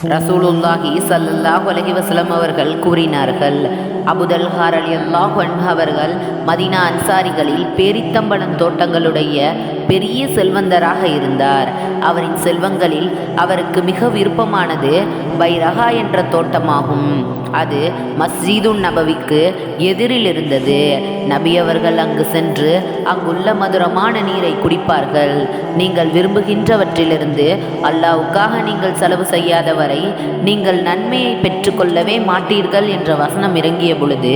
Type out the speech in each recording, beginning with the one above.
ரசூலுல்லாஹி ஸல்லல்லாஹு அலைஹி வஸல்லம் அவர்கள் கூறினார்கள், அபூதல்ஹா ரலியல்லாஹு அன்ஹு அவர்கள் மதீனா அன்சாரிகளில் பேரித்தம்பழம் தோட்டங்களுடைய பெரிய செல்வந்தராக இருந்தார். அவரின் செல்வங்களில் அவருக்கு மிக விருப்பமானது பைரஹா என்ற தோட்டமாகும். அது மஸ்ஜிதுன் நபவிக்கு எதிரில் இருந்தது. நபி அவர்கள் அங்கு சென்று அங்குள்ள மதுரமான நீரை குடிப்பார்கள். நீங்கள் விரும்புகின்றவற்றிலிருந்து அல்லாஹ்வுக்காக நீங்கள் செலவு செய்யாத வரை நீங்கள் நன்மையை பெற்றுக்கொள்ளவே மாட்டீர்கள் என்ற வசனம் இறங்கிய பொழுது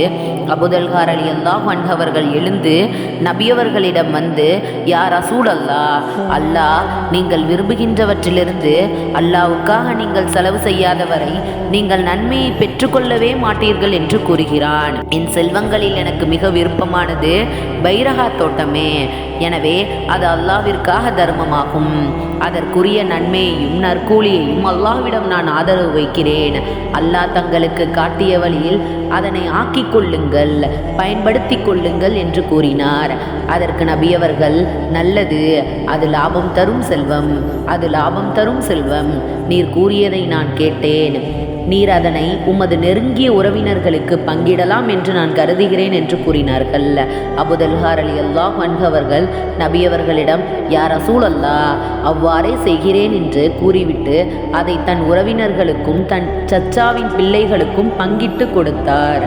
அபூதல்ஹா ரலியல்லாஹு அன்ஹு அவர்கள் எழுந்து நபியவர்களிடம் வந்து, யா ரசூலல்லாஹ், அல்லாஹ் நீங்கள் விரும்புகின்றவற்றிலிருந்து அல்லாஹ்வுக்காக நீங்கள் செலவு செய்யாத வரை நீங்கள் நன்மையை பெற்றுக்கொள்ளவே மாட்டீர்கள் என்று கூறுகிறான். என் செல்வங்களில் எனக்கு மிக விருப்பமானது பைரஹா தோட்டமே. எனவே அது அல்லாஹ்விற்காக தர்மமாகும். அதற்குரிய நன்மையையும் நற்கூலியையும் அல்லாஹ்விடம் நான் ஆதரவு வைக்கிறேன். அல்லாஹ் தங்களுக்கு காட்டிய வழியில் அதனை ஆக்கிக் கொள்ளுங்கள், பயன்படுத்தி கொள்ளுங்கள் என்று கூறினார். அதற்கு நபியவர்கள், நல்லது, அது லாபம் தரும் செல்வம், அது லாபம் தரும் செல்வம். நீர் கூறியதை நான் கேட்டேன். நீர் அதனை உமது நெருங்கிய உறவினர்களுக்கு பங்கிடலாம் என்று நான் கருதுகிறேன் என்று கூறினார்கள். அபூதல்ஹா ரலியல்லாஹு அன்ஹு அவர்கள் நபியவர்களிடம், யா ரசூலல்லாஹ், அவ்வாறே செய்கிறேன் என்று கூறிவிட்டு அதை தன் உறவினர்களுக்கும் தன் சச்சாவின் பிள்ளைகளுக்கும் பங்கிட்டு கொடுத்தார்.